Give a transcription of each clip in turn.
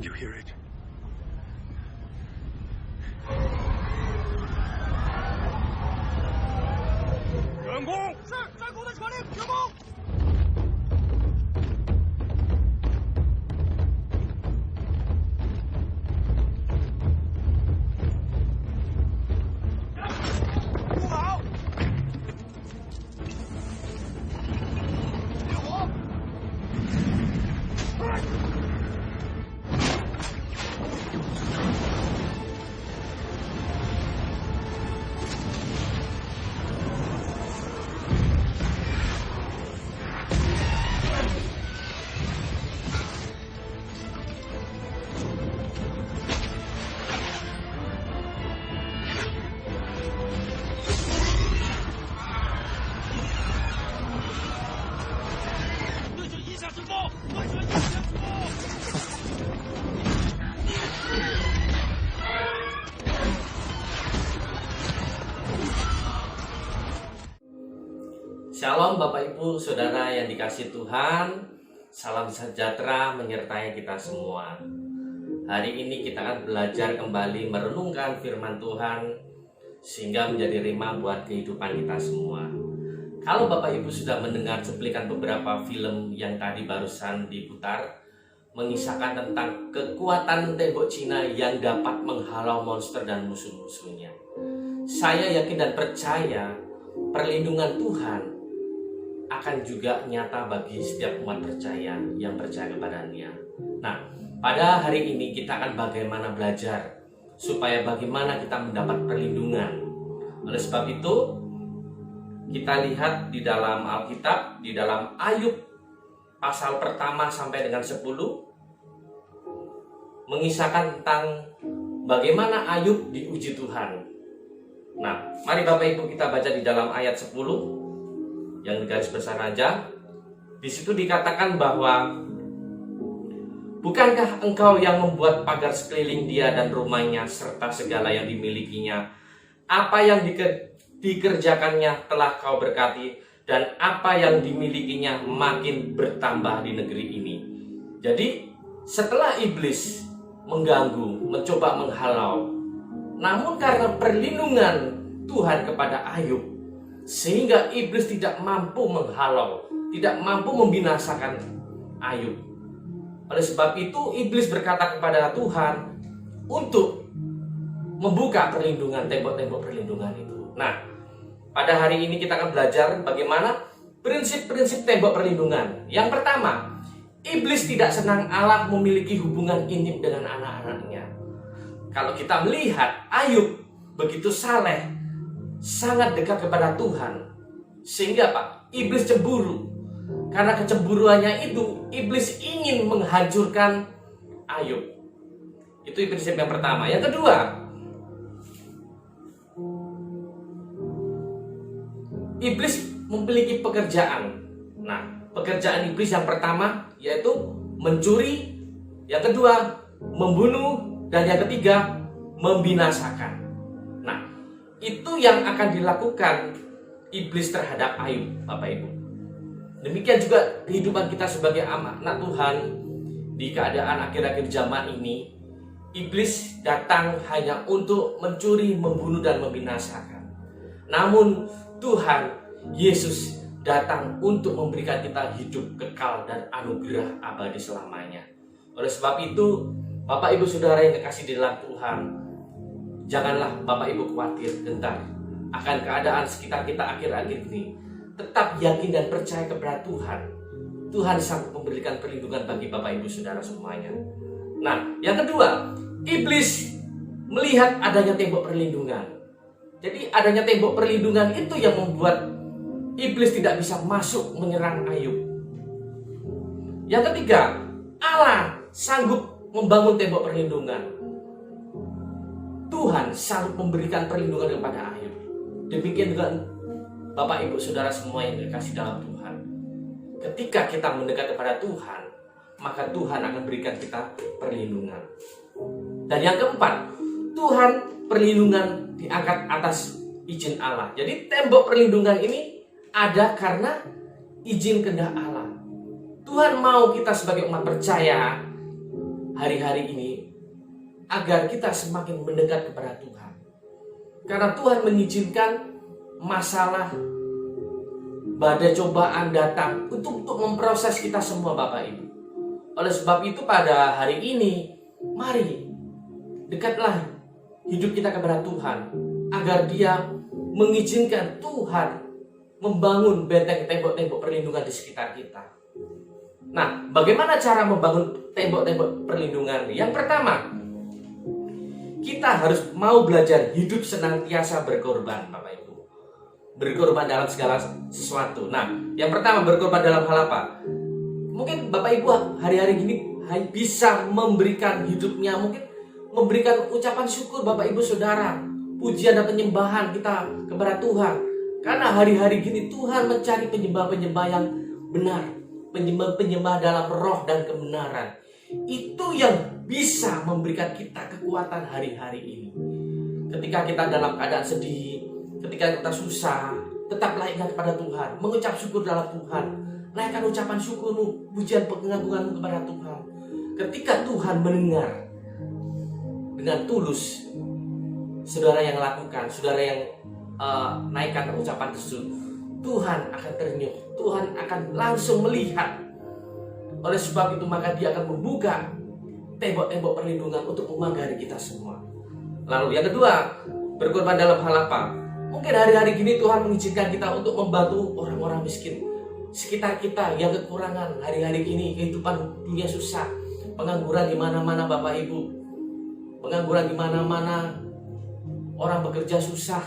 You hear it? Shalom Bapak Ibu Saudara yang dikasihi Tuhan. Salam sejahtera menyertai kita semua. Hari ini kita akan belajar kembali merenungkan firman Tuhan sehingga menjadi rema buat kehidupan kita semua. Kalau Bapak Ibu sudah mendengar cuplikan beberapa film yang tadi barusan diputar, mengisahkan tentang kekuatan tembok Cina yang dapat menghalau monster dan musuh-musuhnya. Saya yakin dan percaya perlindungan Tuhan akan juga nyata bagi setiap umat percaya yang percaya kepadanya. Nah, pada hari ini kita akan bagaimana belajar supaya bagaimana kita mendapat perlindungan. Oleh sebab itu, kita lihat di dalam Alkitab, di dalam Ayub pasal pertama sampai dengan 10, mengisahkan tentang bagaimana Ayub diuji Tuhan. Nah, mari Bapak Ibu kita baca di dalam ayat 10 yang garis besar aja. Di situ dikatakan bahwa bukankah engkau yang membuat pagar sekeliling dia dan rumahnya serta segala yang dimilikinya? Apa yang dikerjakannya telah kau berkati, dan apa yang dimilikinya makin bertambah di negeri ini. Jadi setelah iblis mengganggu, mencoba menghalau, namun karena perlindungan Tuhan kepada Ayub, sehingga iblis tidak mampu menghalau, tidak mampu membinasakan Ayub. Oleh sebab itu iblis berkata kepada Tuhan untuk membuka perlindungan, tembok-tembok perlindungan itu. Nah, pada hari ini kita akan belajar bagaimana prinsip-prinsip tembok perlindungan. Yang pertama, iblis tidak senang Allah memiliki hubungan intim dengan anak-anaknya. Kalau kita melihat Ayub begitu saleh, sangat dekat kepada Tuhan, sehingga iblis cemburu. Karena kecemburuannya itu, iblis ingin menghancurkan Ayub. Itu prinsip yang pertama. Yang kedua, iblis memiliki pekerjaan. Nah, pekerjaan iblis yang pertama yaitu mencuri, yang kedua membunuh, dan yang ketiga membinasakan. Nah, itu yang akan dilakukan iblis terhadap Ayub, Bapak Ibu. Demikian juga kehidupan kita sebagai anak Tuhan di keadaan akhir-akhir zaman ini. Iblis datang hanya untuk mencuri, membunuh, dan membinasakan. Namun Tuhan Yesus datang untuk memberikan kita hidup kekal dan anugerah abadi selamanya. Oleh sebab itu, Bapak Ibu Saudara yang kekasih di dalam Tuhan, janganlah Bapak Ibu khawatir gentar akan keadaan sekitar kita akhir-akhir ini. Tetap yakin dan percaya kepada Tuhan. Tuhan sanggup memberikan perlindungan bagi Bapak Ibu Saudara semuanya. Nah, yang kedua, iblis melihat adanya tembok perlindungan. Jadi adanya tembok perlindungan itu yang membuat iblis tidak bisa masuk menyerang Ayub. Yang ketiga, Allah sanggup membangun tembok perlindungan. Tuhan sanggup memberikan perlindungan kepada Ayub. Demikian juga Bapak Ibu Saudara semua yang dikasih dalam Tuhan. Ketika kita mendekat kepada Tuhan, maka Tuhan akan berikan kita perlindungan. Dan yang keempat, Tuhan perlindungan diangkat atas izin Allah. Jadi tembok perlindungan ini ada karena izin kehendak Allah. Tuhan mau kita sebagai umat percaya hari-hari ini agar kita semakin mendekat kepada Tuhan. Karena Tuhan mengizinkan masalah, badai cobaan datang untuk memproses kita semua Bapak Ibu. Oleh sebab itu pada hari ini, mari dekatlah hidup kita kepada Tuhan, agar Dia mengizinkan Tuhan membangun benteng tembok-tembok perlindungan di sekitar kita. Nah, bagaimana cara membangun tembok-tembok perlindungan? Yang pertama, kita harus mau belajar hidup senantiasa berkorban, Bapak Ibu. Berkorban dalam segala sesuatu. Nah, yang pertama, berkorban dalam hal apa? Mungkin Bapak Ibu hari-hari gini bisa memberikan hidupnya, mungkin memberikan ucapan syukur Bapak Ibu Saudara, pujian dan penyembahan kita kepada Tuhan. Karena hari-hari gini Tuhan mencari penyembah-penyembah yang benar, penyembah-penyembah dalam roh dan kebenaran. Itu yang bisa memberikan kita kekuatan hari-hari ini. Ketika kita dalam keadaan sedih, ketika kita susah, tetaplah ingat pada Tuhan, mengucap syukur dalam Tuhan. Naikkan ucapan syukurmu, pujian pengagunganmu kepada Tuhan. Ketika Tuhan mendengar dengan tulus, saudara yang lakukan, saudara yang naikkan ucapan tersebut, Tuhan akan tersenyum, Tuhan akan langsung melihat. Oleh sebab itu maka Dia akan membuka tembok-tembok perlindungan untuk memagari kita semua. Lalu yang kedua, berkorban dalam hal apa? Mungkin hari-hari gini Tuhan mengizinkan kita untuk membantu orang-orang miskin sekitar kita yang kekurangan. Hari-hari gini kehidupan dunia susah, pengangguran di mana-mana Bapak Ibu, pengangguran di mana-mana, orang bekerja susah,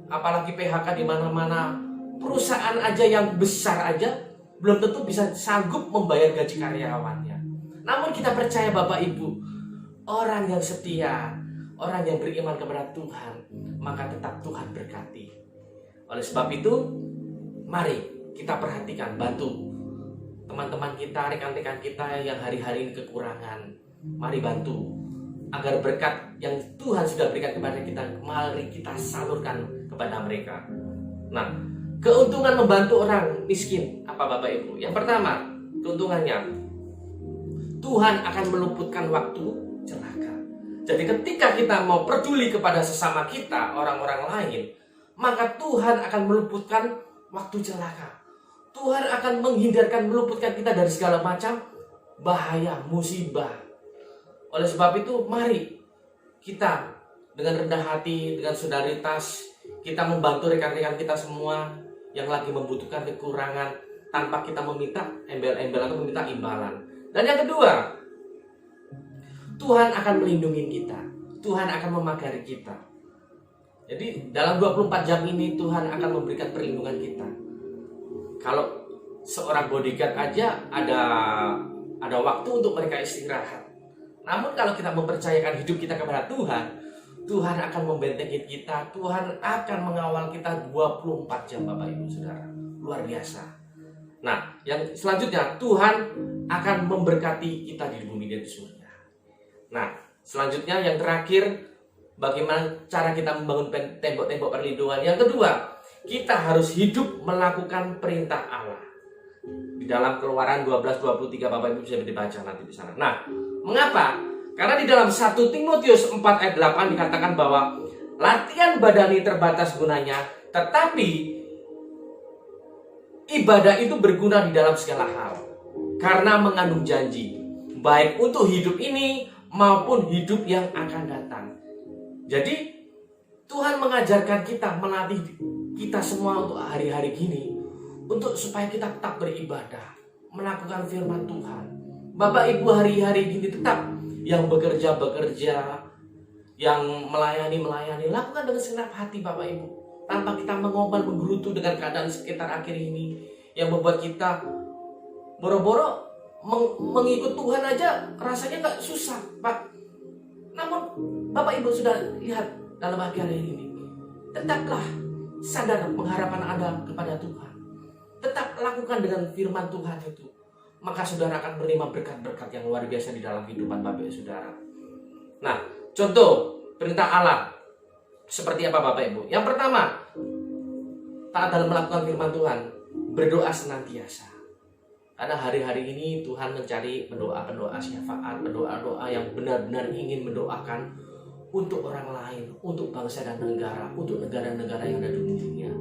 apalagi PHK di mana-mana. Perusahaan aja yang besar aja belum tentu bisa sanggup membayar gaji karyawannya. Namun kita percaya Bapak Ibu, orang yang setia, orang yang beriman kepada Tuhan, maka tetap Tuhan berkati. Oleh sebab itu, mari kita perhatikan, bantu teman-teman kita, rekan-rekan kita yang hari-hari ini kekurangan. Mari bantu agar berkat yang Tuhan sudah berikan kepada kita, mari kita salurkan kepada mereka. Nah, keuntungan membantu orang miskin apa Bapak Ibu? Yang pertama, keuntungannya Tuhan akan meluputkan waktu celaka. Jadi ketika kita mau peduli kepada sesama kita, orang-orang lain, maka Tuhan akan meluputkan waktu celaka. Tuhan akan menghindarkan, meluputkan kita dari segala macam bahaya, musibah. Oleh sebab itu, mari kita dengan rendah hati, dengan solidaritas, kita membantu rekan-rekan kita semua yang lagi membutuhkan kekurangan tanpa kita meminta embel-embel atau meminta imbalan. Dan yang kedua, Tuhan akan melindungi kita. Tuhan akan memagari kita. Jadi dalam 24 jam ini Tuhan akan memberikan perlindungan kita. Kalau seorang bodyguard aja ada waktu untuk mereka istirahat. Namun kalau kita mempercayakan hidup kita kepada Tuhan, Tuhan akan membentengi kita, Tuhan akan mengawal kita 24 jam Bapak Ibu Saudara. Luar biasa. Nah, yang selanjutnya Tuhan akan memberkati kita di bumi dan di surga. Nah, selanjutnya yang terakhir, bagaimana cara kita membangun tembok-tembok perlindungan. Yang kedua, kita harus hidup melakukan perintah Allah. Di dalam Keluaran 12:23 Bapak Ibu bisa dibaca nanti di sana. Nah, mengapa? Karena di dalam 1 Timotius 4 ayat 8 dikatakan bahwa latihan badani terbatas gunanya, tetapi ibadah itu berguna di dalam segala hal. Karena mengandung janji, baik untuk hidup ini maupun hidup yang akan datang. Jadi Tuhan mengajarkan kita, melatih kita semua untuk hari-hari gini, untuk supaya kita tetap beribadah, melakukan firman Tuhan. Bapak Ibu hari-hari gini tetap yang bekerja, yang melayani, lakukan dengan segenap hati Bapak Ibu. Tanpa kita mengomel menggerutu dengan keadaan sekitar akhir ini, yang membuat kita boro-boro mengikut Tuhan aja rasanya gak susah Pak. Namun Bapak Ibu sudah lihat dalam akhir ini, tetaplah sadar pengharapan Anda kepada Tuhan. Tetap lakukan dengan firman Tuhan itu, maka saudara akan menerima berkat-berkat yang luar biasa di dalam kehidupan Bapak Ibu Saudara. Nah, contoh perintah Allah seperti apa Bapak Ibu? Yang pertama, taat dalam melakukan firman Tuhan, berdoa senantiasa. Karena hari-hari ini Tuhan mencari pendoa-pendoa syafaat, pendoa-doa yang benar-benar ingin mendoakan untuk orang lain, untuk bangsa dan negara, untuk negara-negara yang ada di dunia.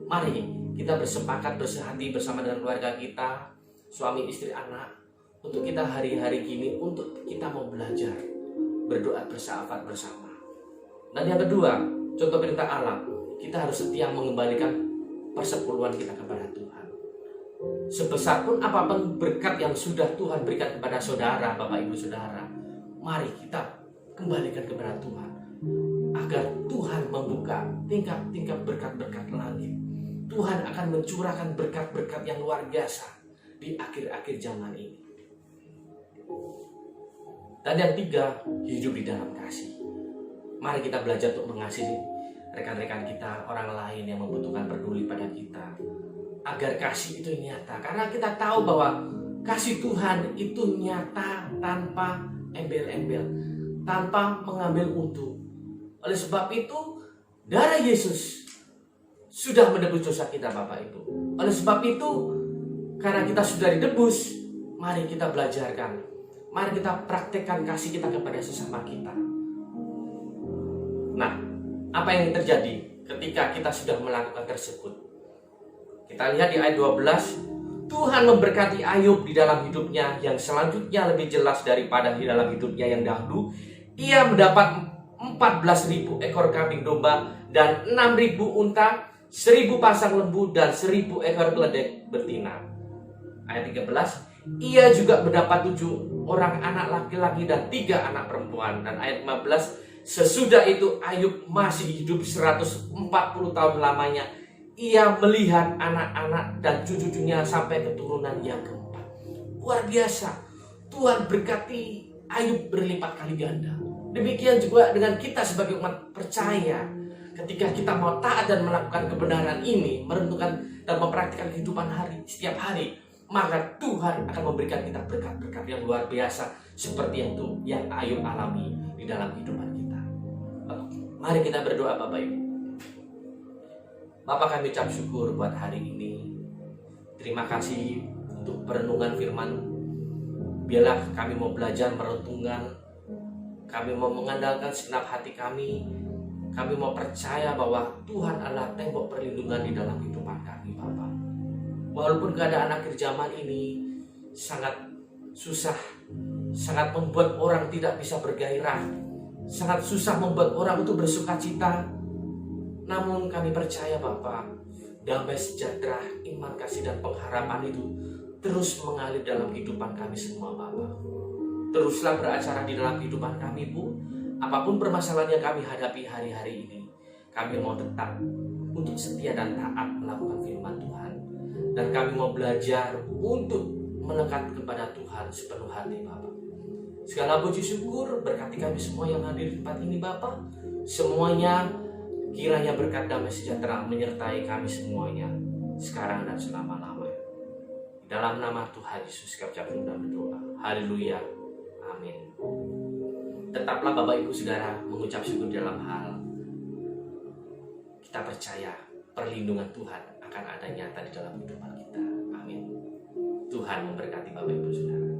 Mari kita bersepakat, bersehati bersama dengan keluarga kita, suami, istri, anak, untuk kita hari-hari gini, untuk kita mau belajar berdoa bersyafaat bersama. Dan yang kedua, contoh perintah Allah, kita harus setia mengembalikan persepuluhan kita kepada Tuhan. Sebesar pun apapun berkat yang sudah Tuhan berikan kepada saudara, Bapak Ibu Saudara, mari kita kembalikan kepada Tuhan, agar Tuhan membuka tingkap-tingkap berkat-berkat langit. Tuhan akan mencurahkan berkat-berkat yang luar biasa di akhir-akhir zaman ini. Dan yang tiga, hidup di dalam kasih. Mari kita belajar untuk mengasihi rekan-rekan kita, orang lain yang membutuhkan, peduli pada kita, agar kasih itu nyata. Karena kita tahu bahwa kasih Tuhan itu nyata tanpa embel-embel, tanpa mengambil untung. Oleh sebab itu, darah Yesus sudah menebus dosa kita, Bapak Ibu. Oleh sebab itu, karena kita sudah ditebus, mari kita belajarkan, mari kita praktekkan kasih kita kepada sesama kita. Nah, apa yang terjadi ketika kita sudah melakukan tersebut? Kita lihat di ayat 12, Tuhan memberkati Ayub di dalam hidupnya, yang selanjutnya lebih jelas daripada di dalam hidupnya yang dahulu. Ia mendapat 14.000 ekor kambing domba dan 6.000 unta, 1.000 pasang lembu dan 1.000 ekor keledai betina. Ayat 13, ia juga mendapat 7 orang anak laki-laki dan 3 anak perempuan. Dan ayat 15, sesudah itu Ayub masih hidup 140 tahun lamanya. Ia melihat anak-anak dan cucu-cucunya sampai keturunan yang keempat. Luar biasa. Tuhan berkati Ayub berlipat kali ganda. Demikian juga dengan kita sebagai umat percaya. Ketika kita mau taat dan melakukan kebenaran ini, merenungkan dan mempraktikkan kehidupan setiap hari, maka Tuhan akan memberikan kita berkat-berkat yang luar biasa seperti yang Ayub alami di dalam kehidupan kita. Mari kita berdoa, Bapak Ibu. Bapak, kami ucap syukur buat hari ini. Terima kasih untuk perenungan firman. Biarlah kami mau belajar merenungkan, kami mau mengandalkan segenap hati kami. Kami mau percaya bahwa Tuhan adalah tembok perlindungan di dalam kehidupan kami, Bapak. Walaupun keadaan akhir zaman ini sangat susah, sangat membuat orang tidak bisa bergairah, sangat susah membuat orang untuk bersuka cita. Namun kami percaya, Bapak, damai sejahtera, iman, kasih, dan pengharapan itu terus mengalir dalam kehidupan kami semua, Bapak. Teruslah beracara di dalam kehidupan kami, Bu. Apapun permasalahan yang kami hadapi hari-hari ini, kami mau tetap untuk setia dan taat melakukan firman Tuhan. Dan kami mau belajar untuk melekat kepada Tuhan sepenuh hati, Bapak. Segala puji syukur berkati kami semua yang hadir di tempat ini, Bapak. Semuanya kiranya berkat damai sejahtera menyertai kami semuanya sekarang dan selama-lamanya. Dalam nama Tuhan Yesus kami ucap dan berdoa. Haleluya. Amin. Tetaplah Bapak Ibu Saudara mengucap syukur dalam hal kita percaya perlindungan Tuhan akan ada nyata di dalam kehidupan kita. Amin. Tuhan memberkati Bapak Ibu Saudara.